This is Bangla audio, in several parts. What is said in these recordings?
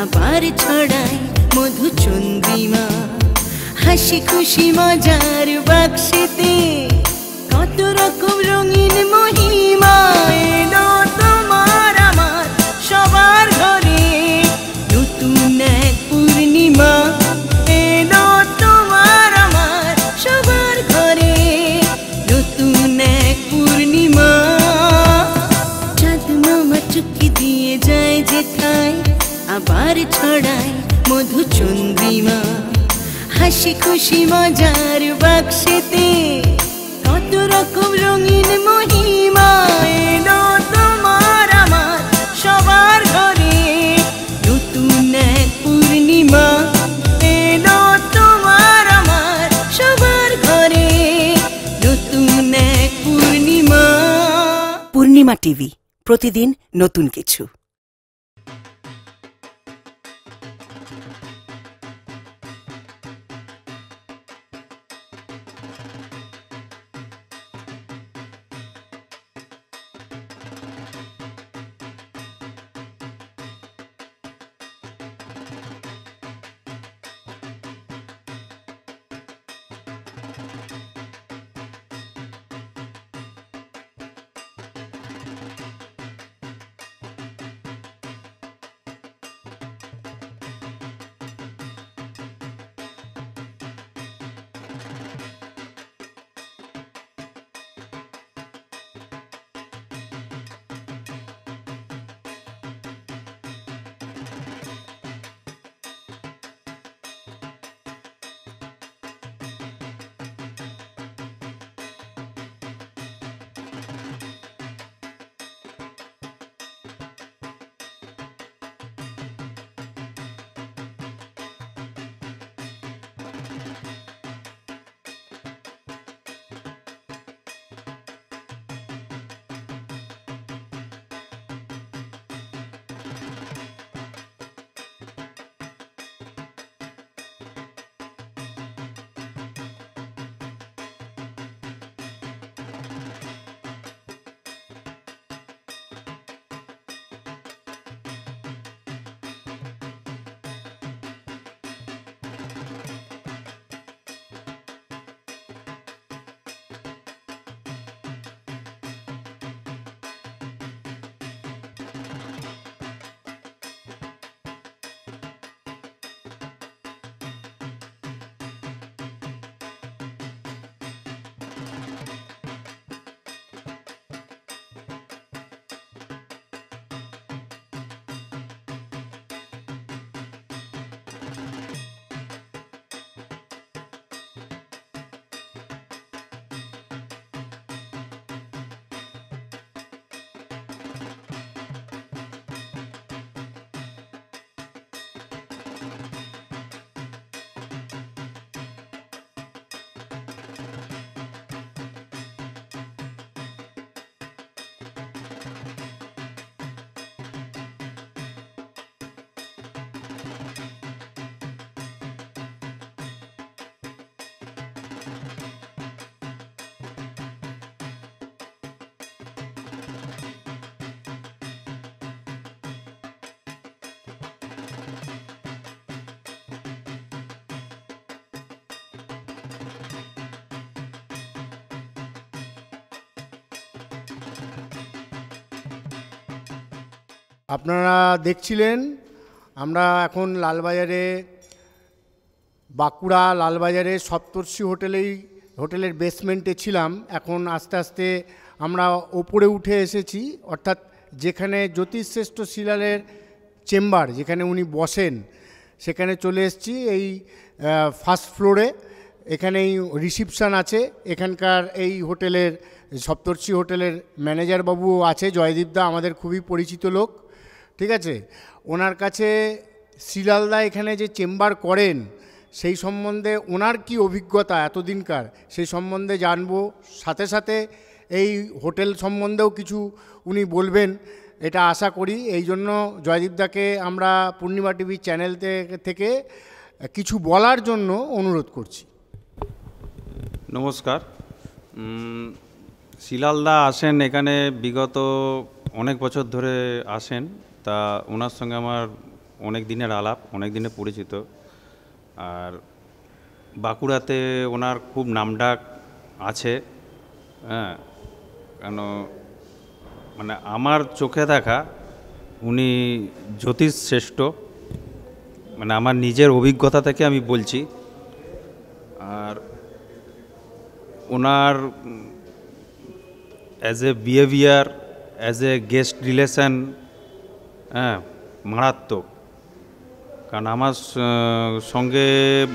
আবার ছড়ায় মধুচন্দ্রিমা। হাসি খুশি মজার বাক্সেতে কত রকম রঙিন মহিমা। এলো তোমার আমার সবার ঘরে নতুন এক পূর্ণিমা। এলো তোমার আমার সবার ঘরে নতুন এক পূর্ণিমা। চাঁদ মামা চুক্তি দিয়ে যায় যেথায় আবার ছড়ায় মধুচন্দ্রিমা। হাসি খুশি মজার বাক্সেতে কত রকম রঙিন মহিমা। এলো তোমার আমার সবার ঘরে নতুন এক পূর্ণিমা। এলো তোমার আমার সবার ঘরে নতুন এক পূর্ণিমা। পূর্ণিমা টিভি, প্রতিদিন নতুন কিছু। আপনারা দেখছিলেন আমরা এখন লালবাজারে, বাঁকুড়া লালবাজারে সপ্তর্ষি হোটেলের বেসমেন্টে ছিলাম। এখন আস্তে আস্তে আমরা ওপরে উঠে এসেছি, অর্থাৎ যেখানে জ্যোতিষশ্রেষ্ঠ শিলালের চেম্বার, যেখানে উনি বসেন, সেখানে চলে এসেছি। এই ফার্স্ট ফ্লোরে এখানেই রিসিপশান আছে। এখানকার এই হোটেলের সপ্তর্ষি হোটেলের ম্যানেজার বাবুও আছে, জয়দীপদা, আমাদের খুবই পরিচিত লোক। ঠিক আছে, ওনার কাছে শিলালদা এখানে যে চেম্বার করেন সেই সম্বন্ধে ওনার কি অভিজ্ঞতা এতদিনকার, সেই সম্বন্ধে জানবো। সাথে সাথে এই হোটেল সম্বন্ধেও কিছু উনি বলবেন, এটা আশা করি। এই জন্য জয়দীপদাকে আমরা পূর্ণিমা টিভি চ্যানেল থেকে কিছু বলার জন্য অনুরোধ করছি। নমস্কার। শিলালদা আসেন এখানে বিগত অনেক বছর ধরে আসেন, তা ওনার সঙ্গে আমার অনেক দিনের আলাপ, অনেক দিনের পরিচিত। আর বাঁকুড়াতে ওনার খুব নামডাক আছে, হ্যাঁ, কেন মানে আমার চোখে দেখা উনি জ্যোতিষ শ্রেষ্ঠ, মানে আমার নিজের অভিজ্ঞতা থেকে আমি বলছি। আর ওনার as a behaviour, as a guest relation, হ্যাঁ, মারাত্মক। কারণ আমার সঙ্গে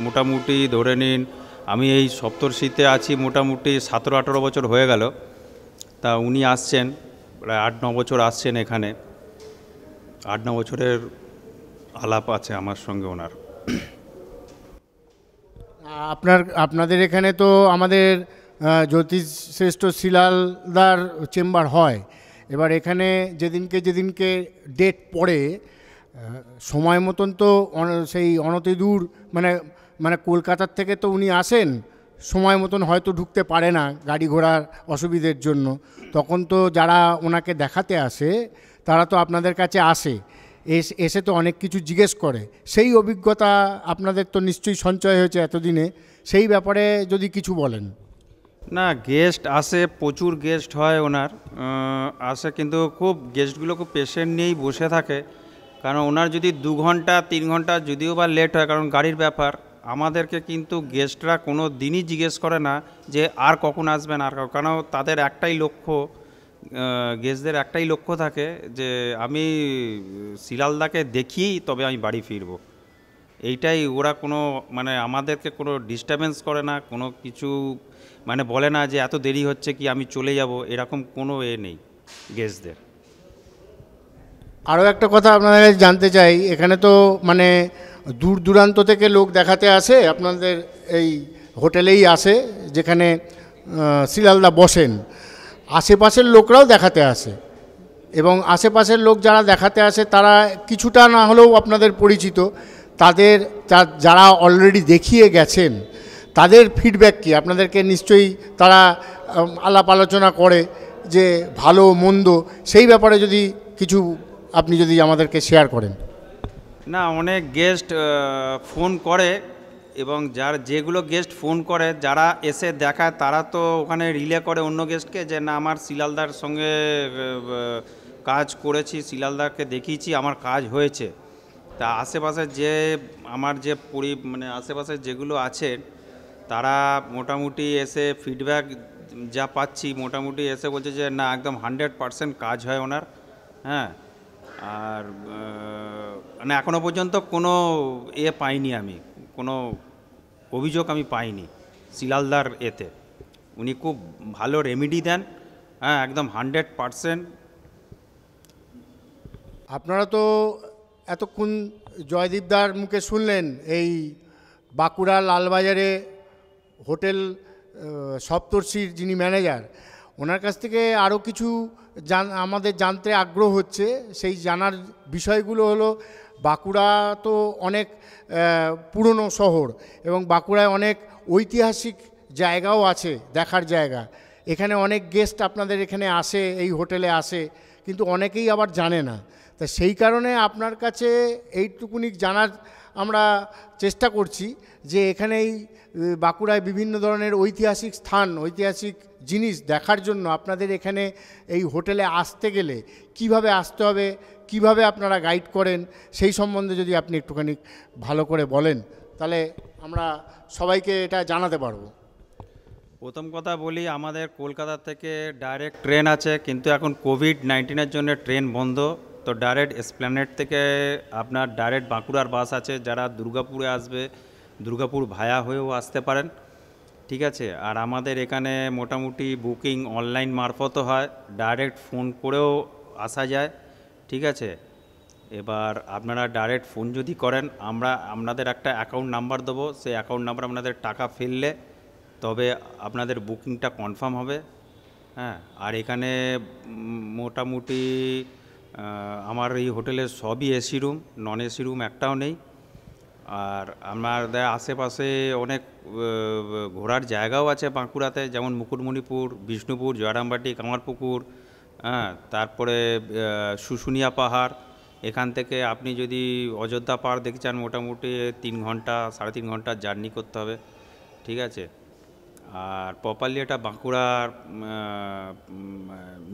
মোটামুটি ধরে নিন আমি এই সপ্তর্ষিতে আছি মোটামুটি 17-18 বছর হয়ে গেল। তা উনি আসছেন প্রায় 8-9 বছর আসছেন এখানে। 8-9 বছরের আলাপ আছে আমার সঙ্গে ওনার। আপনাদের এখানে তো আমাদের জ্যোতিষ শ্রেষ্ঠ শিলালদার চেম্বার হয়। এবার এখানে যেদিনকে ডেট পড়ে সময় মতন তো সেই অনতিদূর মানে কলকাতার থেকে তো উনি আসেন, সময় মতন হয়তো ঢুকতে পারে না গাড়ি ঘোড়ার অসুবিধের জন্য। তখন তো যারা ওনাকে দেখাতে আসে তারা তো আপনাদের কাছে আসে, এসে তো অনেক কিছু জিজ্ঞেস করে। সেই অভিজ্ঞতা আপনাদের তো নিশ্চয়ই সঞ্চয় হয়েছে এতদিনে, সেই ব্যাপারে যদি কিছু বলেন। না, গেস্ট আসে, প্রচুর গেস্ট হয় ওনার, আসে, কিন্তু খুব গেস্টগুলো খুব পেশেন্ট নিয়েই বসে থাকে। কারণ ওনার যদি 2 ঘন্টা 3 ঘন্টা যদিও বা লেট হয়, কারণ গাড়ির ব্যাপার, আমাদেরকে কিন্তু গেস্টরা কোনো দিনই জিজ্ঞেস করে না যে আর কখন আসবেন, আর কারণ তাদের একটাই লক্ষ্য, গেস্টদের একটাই লক্ষ্য থাকে যে আমি শিলালদাকে দেখিয়েই তবে আমি বাড়ি ফিরব। এইটাই ওরা কোনো মানে আমাদেরকে কোনো ডিস্টার্বেন্স করে না, কোনো কিছু মানে বলে না যে এত দেরি হচ্ছে কি আমি চলে যাব, এরকম কোনো নেই গেস্টদের। আরও একটা কথা আপনাদের কাছে জানতে চাই, এখানে তো মানে দূর দূরান্ত থেকে লোক দেখাতে আসে, আপনাদের এই হোটেলেই আসে যেখানে শিলালদা বসেন। আশেপাশের লোকরাও দেখাতে আসে, এবং আশেপাশের লোক যারা দেখাতে আসে তারা কিছুটা না হলেও আপনাদের পরিচিত। তাদের যারা অলরেডি দেখিয়ে গেছেন তাদের ফিডব্যাক কি? আপনাদেরকে নিশ্চয়ই তারা আলাপ আলোচনা করে যে ভালো মন্দ, সেই ব্যাপারে যদি কিছু আপনি যদি আমাদেরকে শেয়ার করেন। না, অনেক গেস্ট ফোন করে, এবং যেগুলো গেস্ট ফোন করে যারা এসে দেখায় তারা তো ওখানে রিলে করে অন্য গেস্টকে যে না আমার শিলালদার সঙ্গে কাজ করেছি, শিলালদাকে দেখিয়েছি, আমার কাজ হয়েছে। তা আশেপাশে যে আমার যে মানে আশেপাশে যেগুলো আছে তারা মোটামুটি এসে ফিডব্যাক যা পাচ্ছি মোটামুটি এসে বলছে যে না একদম 100% কাজ হয় ওনার, হ্যাঁ। আর মানে এখনও পর্যন্ত কোনো পাইনি, আমি কোনো অভিযোগ আমি পাইনি শিলালদার এতে। উনি খুব ভালো রেমেডি দেন, হ্যাঁ, একদম 100%। আপনারা তো এতক্ষণ জয়দীপদার মুখে শুনলেন এই বাঁকুড়া লালবাজারে হোটেল সপ্তর্ষির যিনি ম্যানেজার, ওনার কাছ থেকে আরও কিছু আমাদের জানতে আগ্রহ হচ্ছে। সেই জানার বিষয়গুলো হলো, বাঁকুড়া তো অনেক পুরনো শহর, এবং বাঁকুড়ায় অনেক ঐতিহাসিক জায়গাও আছে দেখার জায়গা। এখানে অনেক গেস্ট আপনাদের এখানে আসে, এই হোটেলে আসে, কিন্তু অনেকেই আবার জানে না। তা সেই কারণে আপনার কাছে এইটুকুনি জানার আমরা চেষ্টা করছি যে এখানে এই বাঁকুড়ায় বিভিন্ন ধরনের ঐতিহাসিক স্থান, ঐতিহাসিক জিনিস দেখার জন্য আপনাদের এখানে এই হোটেলে আসতে গেলে কিভাবে আসতে হবে, কিভাবে আপনারা গাইড করেন, সেই সম্বন্ধে যদি আপনি একটুখানি ভালো করে বলেন তাহলে আমরা সবাইকে এটা জানাতে পারবো। প্রথম কথা বলি, আমাদের কলকাতা থেকে ডাইরেক্ট ট্রেন আছে, কিন্তু এখন কোভিড-19-এর জন্য ট্রেন বন্ধ। তো ডাইরেক্ট এসপ্ল্যানেড থেকে আপনার ডাইরেক্ট বাঁকুড়ার বাস আছে। যারা দুর্গাপুরে আসবে দুর্গাপুর ভায়া হয়েও আসতে পারেন, ঠিক আছে। আর আমাদের এখানে মোটামুটি বুকিং অনলাইন মারফতও হয়, ডাইরেক্ট ফোন করেও আসা যায়, ঠিক আছে। এবার আপনারা ডাইরেক্ট ফোন যদি করেন, আমরা আপনাদের একটা অ্যাকাউন্ট নাম্বার দেবো, সেই অ্যাকাউন্ট নাম্বার আপনাদের টাকা ফেললে তবে আপনাদের বুকিংটা কনফার্ম হবে, হ্যাঁ। আর এখানে মোটামুটি আমার এই হোটেলের সবই AC room, non AC room একটাও নেই। আর আমাদের আশেপাশে অনেক ঘোরার জায়গাও আছে বাঁকুড়াতে, যেমন মুকুটমণিপুর, বিষ্ণুপুর, জয়রামবাটি, কামারপুকুর, হ্যাঁ, তারপরে শুশুনিয়া পাহাড়, এখান থেকে আপনি যদি অযোধ্যা পাহাড় দেখতে চান মোটামুটি 3 ঘন্টা 3.5 ঘন্টা জার্নি করতে হবে, ঠিক আছে। আর প্রপারলি এটা বাঁকুড়ার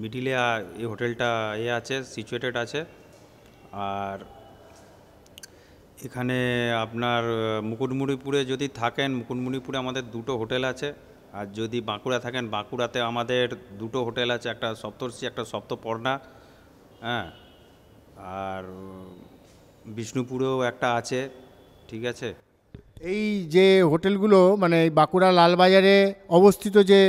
মিডিলে এই হোটেলটা আছে, সিচুয়েটেড আছে। আর এখানে আপনার মুকুটমণিপুরে যদি থাকেন, মুকুটমণিপুরে আমাদের 2টো হোটেল আছে। আর যদি বাঁকুড়া থাকেন, বাঁকুড়াতে আমাদের 2টো হোটেল আছে, একটা সপ্তর্ষি, একটা সপ্তপর্ণা, হ্যাঁ। আর বিষ্ণুপুরেও একটা আছে, ঠিক আছে। এই যে হোটেলগুলো মানে এই বাঁকুড়া লালবাজারে অবস্থিত যে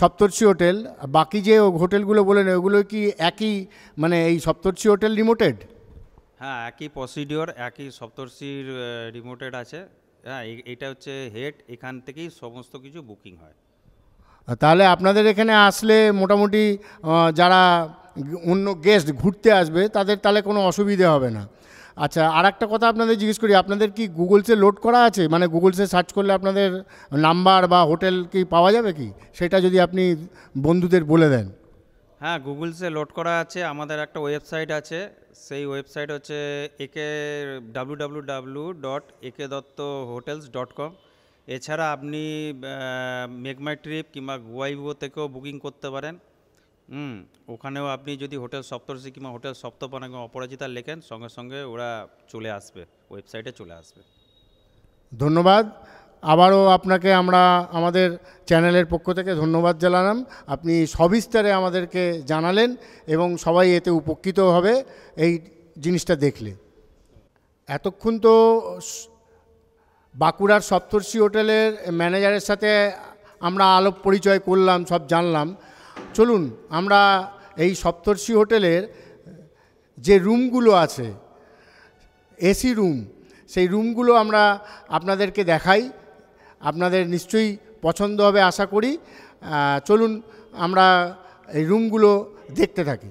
সপ্তর্ষি হোটেল, বাকি যে হোটেলগুলো বলেন ওগুলো কি একই, মানে এই সপ্তর্ষি হোটেল রিমোটেড? হ্যাঁ, একই প্রসিডিওর, একই সপ্তর্ষির রিমোটেড আছে। হ্যাঁ, এটা হচ্ছে হেড, এখান থেকেই সমস্ত কিছু বুকিং হয়। তাহলে আপনাদের এখানে আসলে মোটামুটি যারা অন্য গেস্ট ঘুরতে আসবে তাদের তাহলে কোনো অসুবিধে হবে না। আচ্ছা, আর একটা কথা আপনাদের জিজ্ঞেস করি, আপনাদের কি গুগলসে লোড করা আছে? মানে গুগলসে সার্চ করলে আপনাদের নাম্বার বা হোটেল কি পাওয়া যাবে কি? সেটা যদি আপনি বন্ধুদের বলে দেন। হ্যাঁ, গুগলসে লোড করা আছে। আমাদের একটা ওয়েবসাইট আছে, সেই ওয়েবসাইট হচ্ছে www.ekdattahotels.com। এছাড়া আপনি মেক মাই ট্রিপ কিংবা গোয়াইবো থেকেও বুকিং করতে পারেন। ওখানেও আপনি যদি হোটেল সপ্তর্ষি কিংবা হোটেল সপ্তপর্ণা কিংবা অপরাজিতা লেখেন, সঙ্গে সঙ্গে ওরা চলে আসবে, ওয়েবসাইটে চলে আসবে। ধন্যবাদ। আবারও আপনাকে আমরা আমাদের চ্যানেলের পক্ষ থেকে ধন্যবাদ জানালাম। আপনি সবিস্তারে আমাদেরকে জানালেন এবং সবাই এতে উপকৃত হবে এই জিনিসটা দেখলে। এতক্ষণ তো বাঁকুড়ার সপ্তর্ষি হোটেলের ম্যানেজারের সাথে আমরা আলাপ পরিচয় করলাম, সব জানলাম। চলুন আমরা এই সপ্তর্ষি হোটেলের যে রুমগুলো আছে, এসি রুম, সেই রুমগুলো আমরা আপনাদেরকে দেখাই। আপনাদের নিশ্চয়ই পছন্দ হবে আশা করি। চলুন আমরা এই রুমগুলো দেখতে থাকি।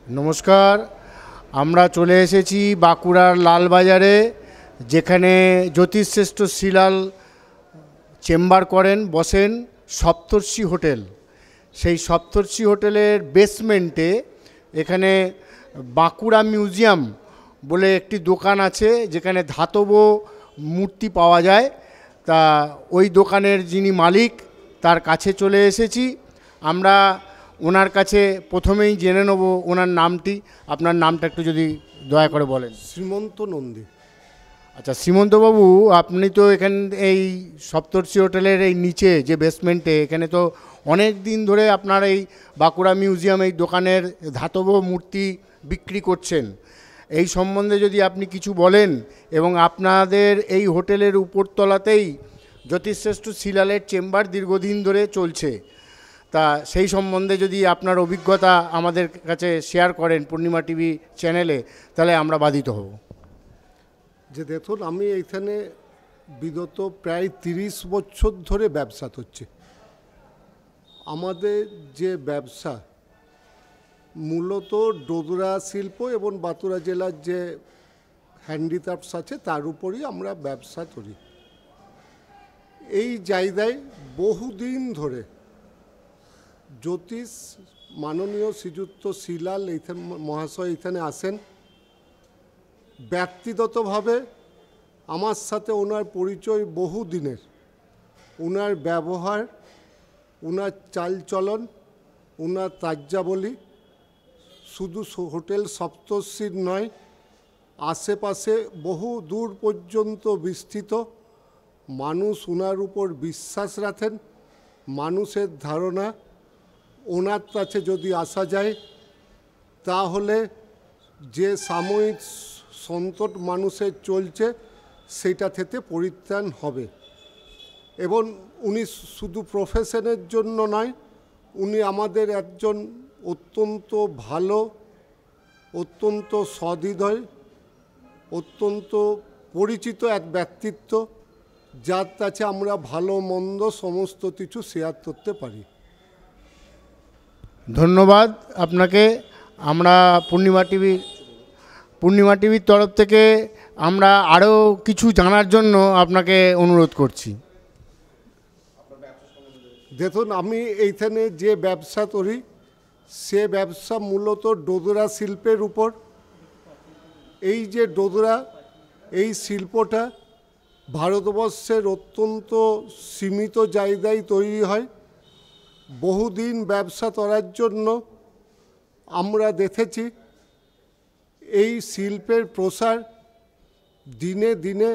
নমস্কার, আমরা চলে এসেছি বাঁকুড়ার লালবাজারে, যেখানে জ্যোতিষশ্রেষ্ঠ শ্রীলাল চেম্বার করেন, বসেন সপ্তর্ষি হোটেল। সেই সপ্তর্ষি হোটেলের বেসমেন্টে এখানে বাঁকুড়া মিউজিয়াম বলে একটি দোকান আছে, যেখানে ধাতব মূর্তি পাওয়া যায়। তা ওই দোকানের যিনি মালিক, তার কাছে চলে এসেছি আমরা। ওনার কাছে প্রথমেই জেনে নেব ওনার নামটি। আপনার নামটা একটু যদি দয়া করে বলেন। শ্রীমন্ত নন্দী। আচ্ছা শ্রীমন্তবাবু, আপনি তো এখানে এই সপ্তর্ষি হোটেলের এই নিচে যে বেসমেন্টে, এখানে তো অনেক দিন ধরে আপনার এই বাঁকুড়া মিউজিয়াম এই দোকানের ধাতব মূর্তি বিক্রি করছেন। এই সম্বন্ধে যদি আপনি কিছু বলেন, এবং আপনাদের এই হোটেলের উপরতলাতেই জ্যোতিষশ্রেষ্ঠ শ্রীলালের চেম্বার দীর্ঘদিন ধরে চলছে, তা সেই সম্বন্ধে যদি আপনার অভিজ্ঞতা আমাদের কাছে শেয়ার করেন পূর্ণিমা টিভি চ্যানেলে, তাহলে আমরা বাধিত হব। যে দেখুন, আমি এইখানে বিগত প্রায় 30 বছর ধরে ব্যবসা করছি। আমাদের যে ব্যবসা মূলত ডোদরা শিল্প এবং বাঁকুড়া জেলার যে হ্যান্ডিক্রাফটস আছে তার উপরই আমরা ব্যবসা করি। এই জায়গায় বহুদিন ধরে জ্যোতিষ মাননীয় শ্রীযুক্ত শ্রীলাল মহাশয় এখানে আসেন। ব্যক্তিগতভাবে আমার সাথে ওনার পরিচয় বহু দিনের। ওনার ব্যবহার, ওনার চালচলন, ওনার কার্যাবলী শুধু হোটেল সপ্তর্ষির নয়, আশেপাশে বহু দূর পর্যন্ত বিস্তৃত মানুষ ওনার উপর বিশ্বাস রাখেন। মানুষের ধারণা ওনার কাছে যদি আসা যায় তাহলে যে সাময়িক সংকট মানুষের চলছে সেটা থেকে পরিত্রাণ হবে। এবং উনি শুধু প্রফেশনের জন্য নয়, উনি আমাদের একজন অত্যন্ত ভালো, অত্যন্ত সহৃদয়, অত্যন্ত পরিচিত এক ব্যক্তিত্ব, যার কাছে আমরা ভালো মন্দ সমস্ত কিছু শেয়ার করতে পারি। ধন্যবাদ আপনাকে। আমরা পূর্ণিমা টিভির তরফ থেকে আমরা আরও কিছু জানার জন্য আপনাকে অনুরোধ করছি। দেখুন, আমি এইখানে যে ব্যবসা করি সে ব্যবসা মূলত ডোদরা শিল্পের উপর। এই যে ডোদরা, এই শিল্পটা ভারতবর্ষের অত্যন্ত সীমিত জায়গায় তৈরি হয়। বহুদিন ব্যবসা করার জন্য আমরা দেখেছি এই শিল্পের প্রসার দিনে দিনে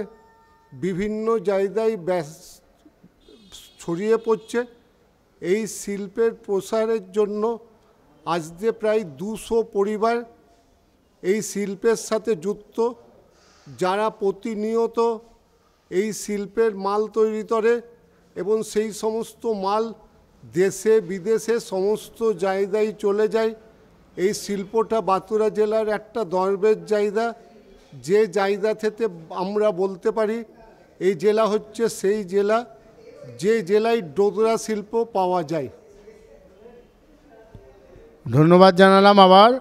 বিভিন্ন জায়গায় ছড়িয়ে পড়ছে। এই শিল্পের প্রসারের জন্য আজকে প্রায় 200 পরিবার এই শিল্পের সাথে যুক্ত, যারা প্রতিনিয়ত এই শিল্পের মাল তৈরি করে এবং সেই সমস্ত মাল দেশে বিদেশে সমস্ত জায়গায় চলে যায়। এই শিল্পটা বাঁকুড়া জেলার একটা গর্বের জায়গা, যে জায়গা থেকে আমরা বলতে পারি এই জেলা হচ্ছে সেই জেলা যে জেলায় ডোদরা শিল্প পাওয়া যায়। ধন্যবাদ জানালাম আবার।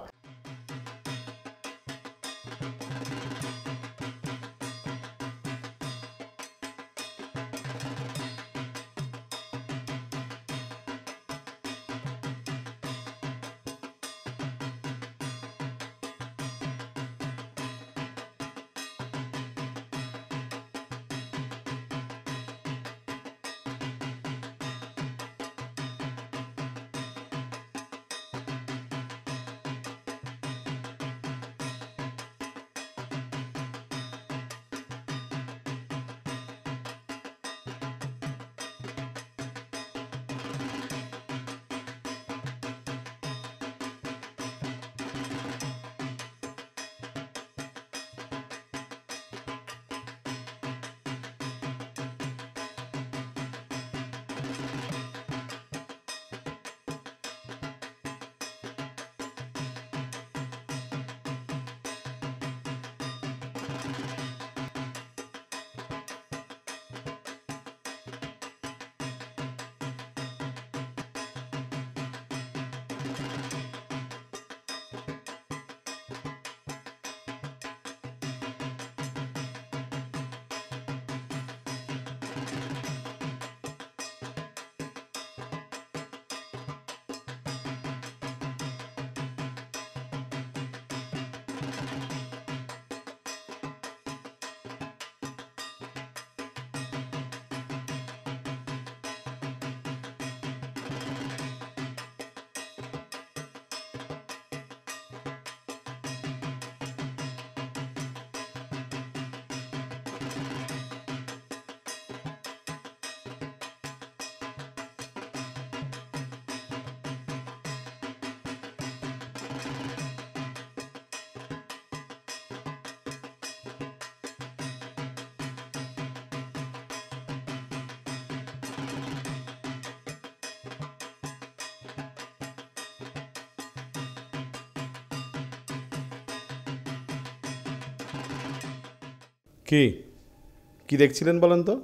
কি দেখছিলেন বলেন তো?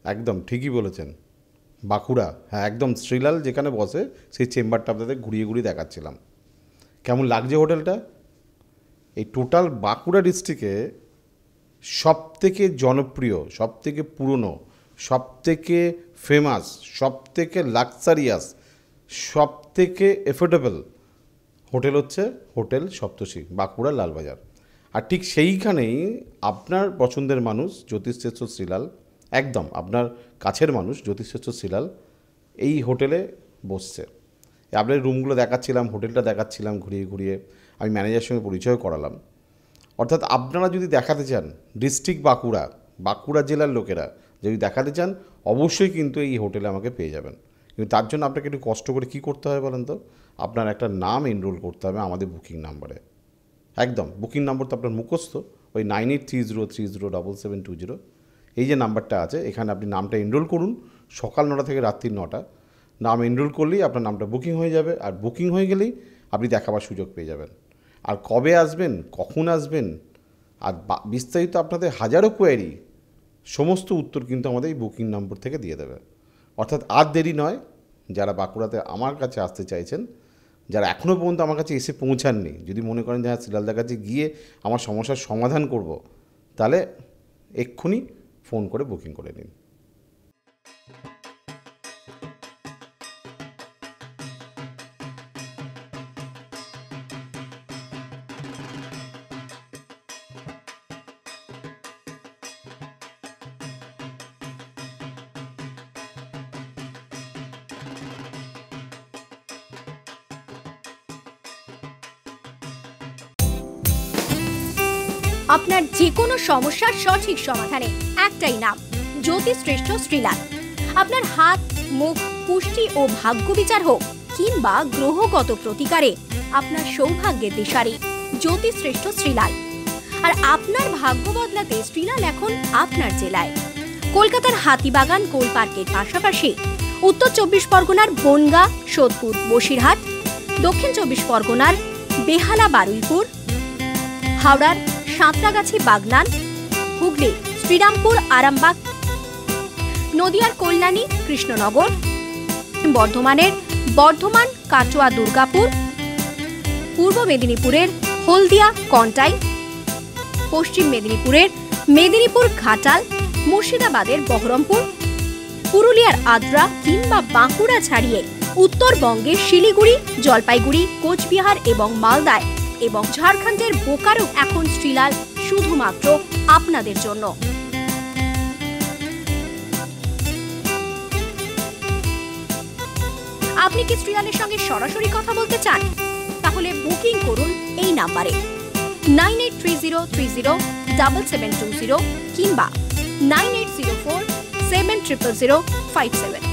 একদম ঠিকই বলেছেন, বাঁকুড়া। হ্যাঁ, একদম শ্রীলাল যেখানে বসে সেই চেম্বারটা আপনাদের ঘুরিয়ে ঘুরিয়ে দেখাচ্ছিলাম। কেমন লাগছে হোটেলটা? এই টোটাল বাঁকুড়া ডিস্ট্রিক্টে সবথেকে জনপ্রিয়, সবথেকে পুরনো, সবথেকে ফেমাস, সবথেকে লাক্সারিয়াস, সবথেকে এফোর্ডেবল হোটেল হচ্ছে হোটেল সপ্তর্ষি, বাঁকুড়া লালবাজার। আর ঠিক সেইখানেই আপনার পছন্দের মানুষ জ্যোতিষশ্রেষ্ঠ শ্রীলাল, একদম আপনার কাছের মানুষ জ্যোতিষশ্রেষ্ঠ শ্রীলাল এই হোটেলে বসছে। আপনার রুমগুলো দেখাচ্ছিলাম, হোটেলটা দেখাচ্ছিলাম ঘুরিয়ে ঘুরিয়ে, আমি ম্যানেজারের সঙ্গে পরিচয় করালাম। অর্থাৎ আপনারা যদি দেখাতে চান ডিস্ট্রিক্ট বাঁকুড়া, বাঁকুড়া জেলার লোকেরা যদি দেখাতে চান, অবশ্যই কিন্তু এই হোটেলে আমাকে পেয়ে যাবেন। কিন্তু তার জন্য আপনাকে একটু কষ্ট করে কী করতে হবে বলেন তো? আপনার একটা নাম এনরোল করতে হবে আমাদের বুকিং নাম্বারে। একদম বুকিং নম্বর তো আপনার মুখস্থ, ওই 9830307720, এই যে নাম্বারটা আছে, এখানে আপনি নামটা এনরোল করুন। সকাল 9টা থেকে রাত্রি 9টা নাম এনরোল করলেই আপনার নামটা বুকিং হয়ে যাবে। আর বুকিং হয়ে গেলেই আপনি দেখাবার সুযোগ পেয়ে যাবেন। আর কবে আসবেন, কখন আসবেন, আর বিস্তারিত আপনাদের হাজারো কোয়ারি, সমস্ত উত্তর কিন্তু আমাদের এই বুকিং নম্বর থেকে দিয়ে দেবে। অর্থাৎ আর দেরি নয়, যারা বাঁকুড়াতে আমার কাছে আসতে চাইছেন, যারা এখনও পর্যন্ত আমার কাছে এসে পৌঁছাননি, যদি মনে করেন যে হ্যাঁ শ্রীলালদার কাছে গিয়ে আমার সমস্যার সমাধান করব, তাহলে এক্ষুনি ফোন করে বুকিং করে নিন। আপনার যে কোনো সমস্যার সঠিক সমাধানে একটাই নাম, জ্যোতিষশ্রেষ্ঠ শ্রীলাল। আপনার হাত, মুখ, পুষ্টি ও ভাগ্য বিচার হোক কিংবা গ্রহগত প্রতিকারে আপনার সৌভাগ্যের দিশারি জ্যোতিষশ্রেষ্ঠ শ্রীলাল। আর আপনার ভাগ্য বদলাতে শ্রীলাল এখন আপনার জেলায়। কলকাতার হাতিবাগান কোল পার্কের পাশাপাশি উত্তর 24 পরগনার বনগাঁ, সোদপুর, বসিরহাট, দক্ষিণ 24 পরগনার বেহালা, বারুইপুর, হাওড়ার সাঁতরাগাছি, বাগনান, হুগলি শ্রীরামপুর, আরামবাগ, নদিয়ার কল্যাণী, কৃষ্ণনগর, বর্ধমানের বর্ধমান, কাটোয়া, দুর্গাপুর, পূর্ব মেদিনীপুরের হলদিয়া, কন্টাই, পশ্চিম মেদিনীপুরের মেদিনীপুর, ঘাটাল, মুর্শিদাবাদের বহরমপুর, পুরুলিয়ার আদ্রা কিংবা বাঁকুড়া ছাড়িয়ে উত্তরবঙ্গের শিলিগুড়ি, জলপাইগুড়ি, কোচবিহার এবং মালদায় এবং ঝাড়খণ্ডের বোকারো এখন শ্রীলাল শুধুমাত্র আপনাদের জন্য। আপনি কি শ্রীলালের সঙ্গে সরাসরি কথা বলতে চান? তাহলে বুকিং করুন এই নাম্বারে 9830307720 কিংবা 9804700057।